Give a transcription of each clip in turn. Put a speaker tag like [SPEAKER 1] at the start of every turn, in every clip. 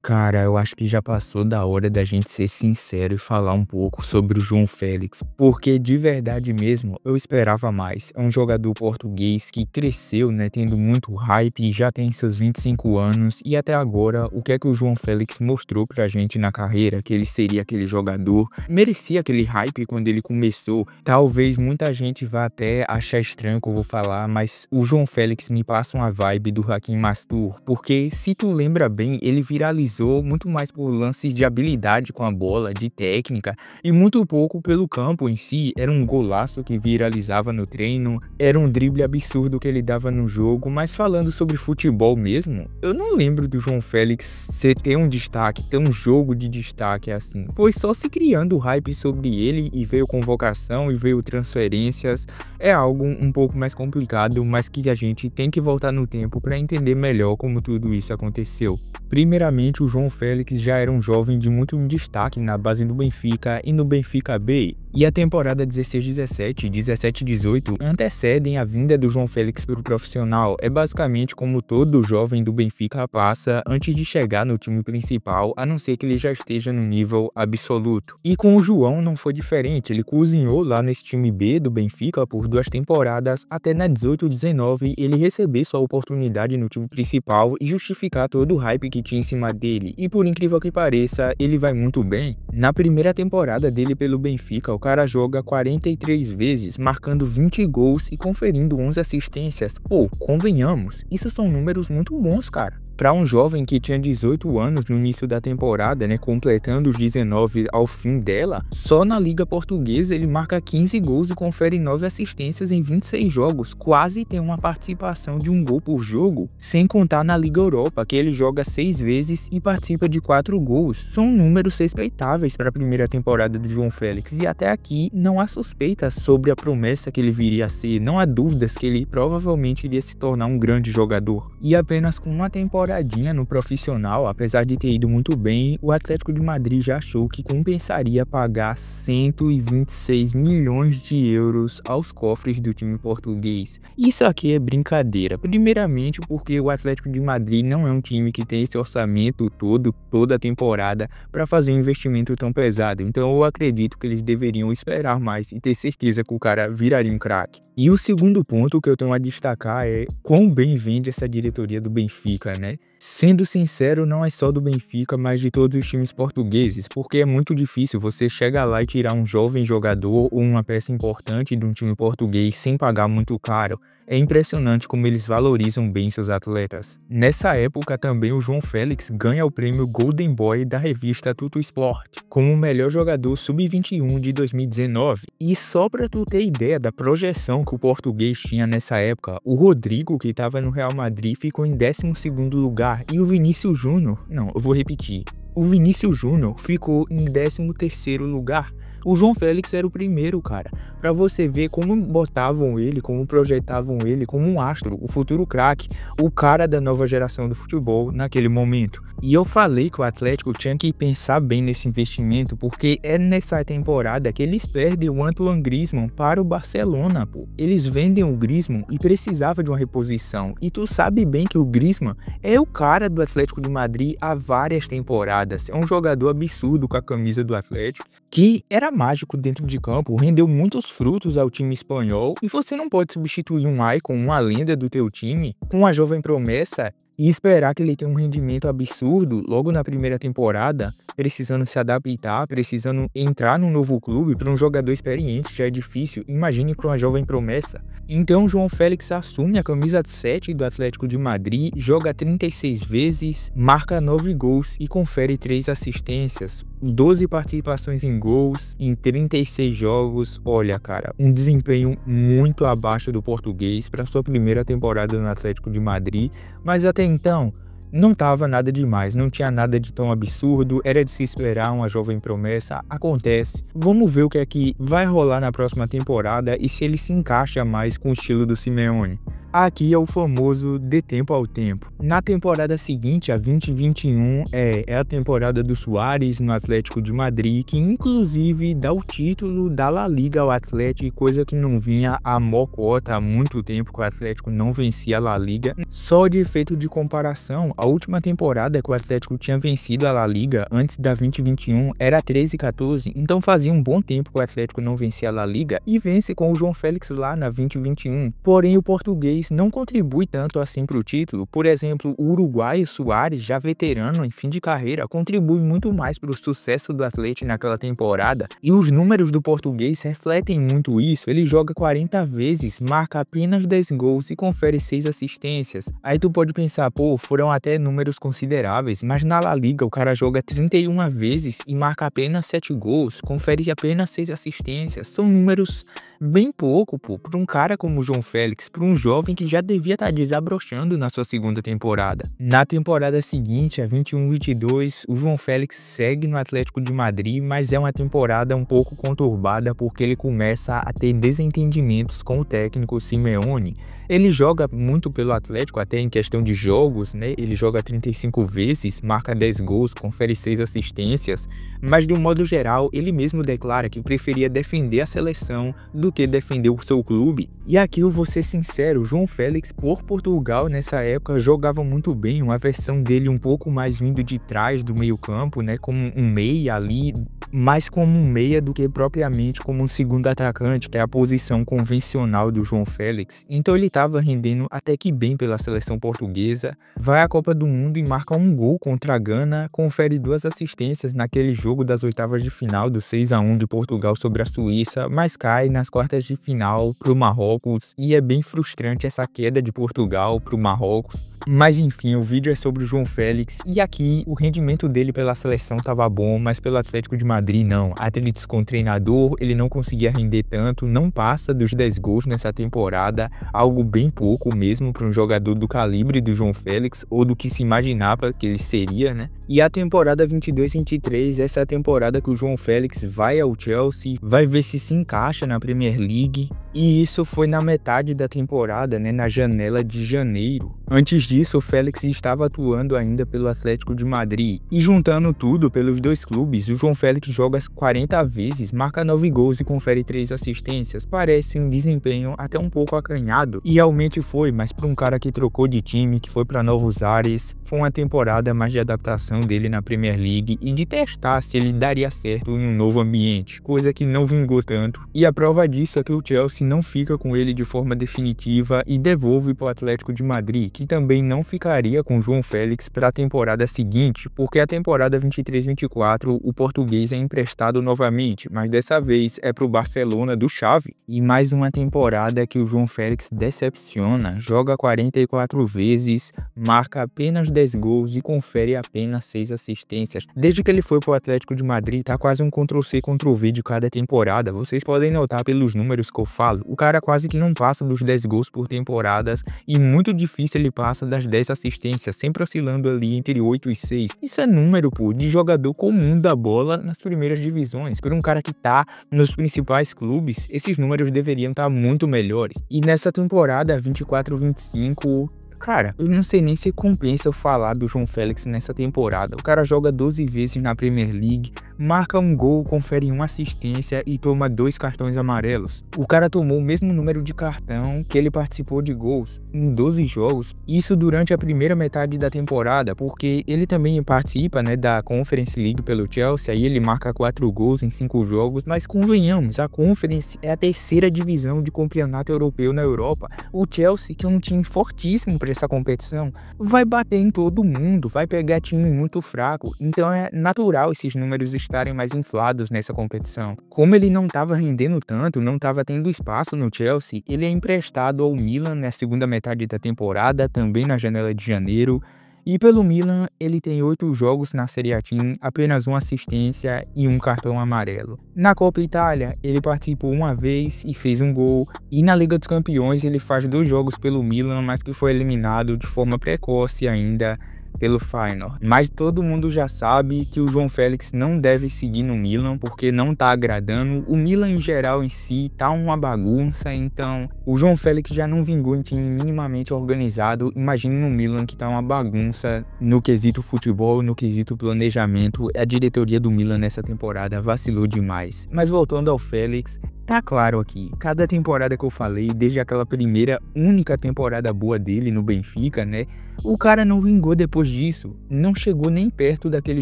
[SPEAKER 1] Cara, eu acho que já passou da hora da gente ser sincero e falar um pouco sobre o João Félix, porque de verdade mesmo eu esperava mais. É um jogador português que cresceu, né, tendo muito hype, já tem seus 25 anos e até agora o que é que o João Félix mostrou pra gente na carreira, que ele seria aquele jogador, merecia aquele hype quando ele começou. Talvez muita gente vá até achar estranho o que eu vou falar, mas o João Félix me passa uma vibe do Hakim Mastur, porque se tu lembra bem, ele viralizou muito mais por lances de habilidade com a bola, de técnica, e muito pouco pelo campo em si. Era um golaço que viralizava no treino, era um drible absurdo que ele dava no jogo, mas falando sobre futebol mesmo, eu não lembro do João Félix ter um destaque, ter um jogo de destaque assim. Foi só se criando hype sobre ele e veio convocação e veio transferências. É algo um pouco mais complicado, mas que a gente tem que voltar no tempo para entender melhor como tudo isso aconteceu. Primeiramente, o João Félix já era um jovem de muito destaque na base do Benfica e no Benfica B, e a temporada 16-17 e 17-18 antecedem a vinda do João Félix para o profissional. É basicamente como todo jovem do Benfica passa antes de chegar no time principal, a não ser que ele já esteja no nível absoluto. E com o João não foi diferente, ele cozinhou lá nesse time B do Benfica por 2 temporadas, até na 18-19 ele receber sua oportunidade no time principal e justificar todo o hype que tinha em cima dele. E por incrível que pareça, ele vai muito bem. Na primeira temporada dele pelo Benfica, o cara joga 43 vezes, marcando 20 gols e conferindo 11 assistências. Pô, convenhamos, isso são números muito bons, cara. Para um jovem que tinha 18 anos no início da temporada, né, completando os 19 ao fim dela, só na Liga Portuguesa ele marca 15 gols e confere 9 assistências em 26 jogos, quase tem uma participação de um gol por jogo, sem contar na Liga Europa, que ele joga 6 vezes e participa de 4 gols. São números respeitáveis para a primeira temporada do João Félix, e até aqui não há suspeitas sobre a promessa que ele viria a ser, não há dúvidas que ele provavelmente iria se tornar um grande jogador. E apenas com uma temporadinha no profissional, apesar de ter ido muito bem, o Atlético de Madrid já achou que compensaria pagar 126 milhões de euros aos cofres do time português. Isso aqui é brincadeira, primeiramente porque o Atlético de Madrid não é um time que tem esse orçamento toda a temporada para fazer um investimento tão pesado, então eu acredito que eles deveriam esperar mais e ter certeza que o cara viraria um craque. E o segundo ponto que eu tenho a destacar é quão bem vende essa diretoria do Benfica, né? Sendo sincero, não é só do Benfica, mas de todos os times portugueses, porque é muito difícil você chegar lá e tirar um jovem jogador ou uma peça importante de um time português sem pagar muito caro. É impressionante como eles valorizam bem seus atletas. Nessa época também o João Félix ganha o prêmio Golden Boy da revista Tuto Sport, como o melhor jogador sub-21 de 2019. E só pra tu ter ideia da projeção que o português tinha nessa época, o Rodrigo, que estava no Real Madrid, ficou em 12º lugar, e o Vinícius Júnior, não, eu vou repetir, o Vinícius Júnior ficou em 13º lugar. O João Félix era o primeiro, cara. Pra você ver como botavam ele, como projetavam ele como um astro, o futuro craque, o cara da nova geração do futebol naquele momento. E eu falei que o Atlético tinha que pensar bem nesse investimento, porque é nessa temporada que eles perdem o Antoine Griezmann para o Barcelona, pô. Eles vendem o Griezmann e precisava de uma reposição. E tu sabe bem que o Griezmann é o cara do Atlético de Madrid há várias temporadas. É um jogador absurdo com a camisa do Atlético, que era mágico dentro de campo, rendeu muitos frutos ao time espanhol, e você não pode substituir um icon, uma lenda do teu time, com uma jovem promessa e esperar que ele tenha um rendimento absurdo logo na primeira temporada, precisando se adaptar, precisando entrar num novo clube. Para um jogador experiente já é difícil, imagine para uma jovem promessa. Então João Félix assume a camisa 7 do Atlético de Madrid, joga 36 vezes, marca 9 gols e confere 3 assistências, 12 participações em gols em 36 jogos. Olha, cara, um desempenho muito abaixo do português para sua primeira temporada no Atlético de Madrid, mas até então não tava nada demais, não tinha nada de tão absurdo, era de se esperar uma jovem promessa. Acontece. Vamos ver o que é que vai rolar na próxima temporada e se ele se encaixa mais com o estilo do Simeone. Aqui é o famoso de tempo ao tempo. Na temporada seguinte, a 2021, é a temporada do Suárez no Atlético de Madrid, que inclusive dá o título da La Liga ao Atlético, coisa que não vinha a mocota há muito tempo que o Atlético não vencia a La Liga. Só de efeito de comparação, a última temporada que o Atlético tinha vencido a La Liga antes da 2021 era 13-14, então fazia um bom tempo que o Atlético não vencia a La Liga e vence com o João Félix lá na 2021. Porém, o português não contribui tanto assim para o título. Por exemplo, o uruguaio Suárez, já veterano em fim de carreira, contribui muito mais para o sucesso do Atlético naquela temporada, e os números do português refletem muito isso. Ele joga 40 vezes, marca apenas 10 gols e confere 6 assistências. Aí tu pode pensar, pô, foram até números consideráveis, mas na La Liga o cara joga 31 vezes e marca apenas 7 gols, confere apenas 6 assistências. São números bem pouco, pô, para um cara como o João Félix, para um jovem que já devia estar desabrochando na sua segunda temporada. Na temporada seguinte, a 21-22, o João Félix segue no Atlético de Madrid, mas é uma temporada um pouco conturbada porque ele começa a ter desentendimentos com o técnico Simeone. Ele joga muito pelo Atlético, até em questão de jogos, né? Ele joga 35 vezes, marca 10 gols, confere 6 assistências, mas de um modo geral, ele mesmo declara que preferia defender a seleção do que defender o seu clube. E aqui eu vou ser sincero, o João Félix por Portugal nessa época jogava muito bem, uma versão dele um pouco mais vindo de trás do meio campo, né? Como um meia ali, mais como um meia do que propriamente como um segundo atacante, que é a posição convencional do João Félix. Então ele estava rendendo até que bem pela seleção portuguesa, vai à Copa do Mundo e marca um gol contra a Gana, confere 2 assistências naquele jogo das oitavas de final do 6-1 de Portugal sobre a Suíça, mas cai nas quartas de final pro Marrocos, e é bem frustrante essa queda de Portugal pro Marrocos. Mas enfim, o vídeo é sobre o João Félix, e aqui o rendimento dele pela seleção tava bom, mas pelo Atlético de Madrid não. Atritos com o treinador, ele não conseguia render tanto, não passa dos 10 gols nessa temporada, algo bem pouco mesmo para um jogador do calibre do João Félix, ou do que se imaginava que ele seria, né? E a temporada 22-23, essa é a temporada que o João Félix vai ao Chelsea, vai ver se encaixa na Premier League, e isso foi na metade da temporada, né, na janela de janeiro. Antes disso, o Félix estava atuando ainda pelo Atlético de Madrid. E juntando tudo pelos dois clubes, o João Félix joga 40 vezes, marca 9 gols e confere 3 assistências. Parece um desempenho até um pouco acanhado, e realmente foi, mas para um cara que trocou de time, que foi para novos ares, foi uma temporada mais de adaptação dele na Premier League e de testar se ele daria certo em um novo ambiente, coisa que não vingou tanto. E a prova disso é que o Chelsea não fica com ele de forma definitiva e devolve para o Atlético de Madrid, que também não ficaria com o João Félix para a temporada seguinte, porque a temporada 23-24 o português é emprestado novamente, mas dessa vez é para o Barcelona do Xavi. E mais uma temporada que o João Félix decepciona, joga 44 vezes, marca apenas 10 gols e confere apenas 6 assistências. Desde que ele foi para o Atlético de Madrid, tá quase um Ctrl+C, Ctrl+V de cada temporada. Vocês podem notar pelos números que eu falo, o cara quase que não passa dos 10 gols por temporadas, e muito difícil ele passa das 10 assistências, sempre oscilando ali entre 8 e 6. Isso é número, pô, de jogador comum da bola nas primeiras divisões. Por um cara que tá nos principais clubes, esses números deveriam estar muito melhores. E nessa temporada 24-25, cara, eu não sei nem se compensa eu falar do João Félix nessa temporada. O cara joga 12 vezes na Premier League, marca um gol, confere 1 assistência e toma 2 cartões amarelos. O cara tomou o mesmo número de cartão que ele participou de gols em 12 jogos. Isso durante a primeira metade da temporada, porque ele também participa, né, da Conference League pelo Chelsea, aí ele marca 4 gols em 5 jogos, mas convenhamos, a Conference é a terceira divisão de campeonato europeu na Europa. O Chelsea, que é um time fortíssimo para essa competição, vai bater em todo mundo, vai pegar time muito fraco, então é natural esses números estarem mais inflados nessa competição. Como ele não estava rendendo tanto, não estava tendo espaço no Chelsea, ele é emprestado ao Milan na segunda metade da temporada, também na janela de janeiro. E pelo Milan, ele tem 8 jogos na Serie A Team, apenas 1 assistência e 1 cartão amarelo. Na Copa Itália, ele participou 1 vez e fez 1 gol. E na Liga dos Campeões, ele faz 2 jogos pelo Milan, mas que foi eliminado de forma precoce ainda pelo Feyenoord. Mas todo mundo já sabe que o João Félix não deve seguir no Milan, porque não tá agradando. O Milan em geral em si tá uma bagunça, então o João Félix já não vingou em time minimamente organizado. Imagine no Milan, que tá uma bagunça no quesito futebol, no quesito planejamento. A diretoria do Milan nessa temporada vacilou demais. Mas voltando ao Félix, tá claro aqui, cada temporada que eu falei, desde aquela primeira única temporada boa dele no Benfica, né? O cara não vingou depois disso, não chegou nem perto daquele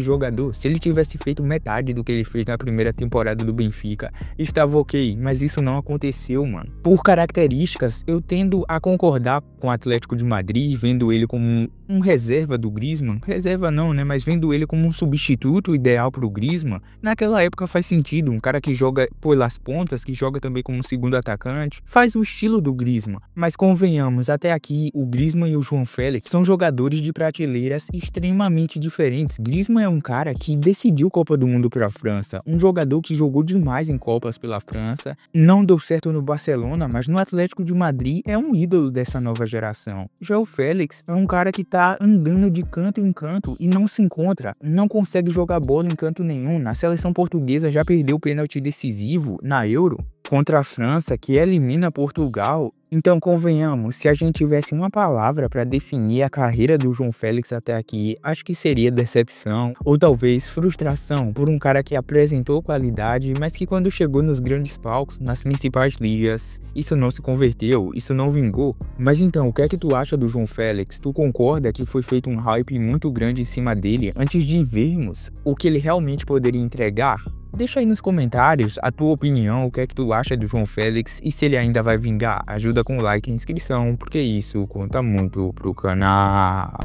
[SPEAKER 1] jogador. Se ele tivesse feito metade do que ele fez na primeira temporada do Benfica, estava ok, mas isso não aconteceu, mano. Por características, eu tendo a concordar com o Atlético de Madrid, vendo ele como um reserva do Griezmann. Reserva não, né? Mas vendo ele como um substituto ideal pro Griezmann, naquela época faz sentido. Um cara que joga pelas pontas, que joga também como segundo atacante, faz o estilo do Griezmann. Mas convenhamos, até aqui o Griezmann e o João Félix são jogadores de prateleiras extremamente diferentes. Griezmann é um cara que decidiu Copa do Mundo para a França, um jogador que jogou demais em Copas pela França, não deu certo no Barcelona, mas no Atlético de Madrid é um ídolo dessa nova geração. Já o Félix é um cara que tá andando de canto em canto e não se encontra, não consegue jogar bola em canto nenhum. Na seleção portuguesa já perdeu o pênalti decisivo na Euro contra a França, que elimina Portugal. Então convenhamos, se a gente tivesse uma palavra para definir a carreira do João Félix até aqui, acho que seria decepção ou talvez frustração por um cara que apresentou qualidade, mas que quando chegou nos grandes palcos, nas principais ligas, isso não se converteu, isso não vingou. Mas então, o que é que tu acha do João Félix? Tu concorda que foi feito um hype muito grande em cima dele antes de vermos o que ele realmente poderia entregar? Deixa aí nos comentários a tua opinião, o que é que tu acha do João Félix e se ele ainda vai vingar. Ajuda com o like e inscrição, porque isso conta muito pro canal.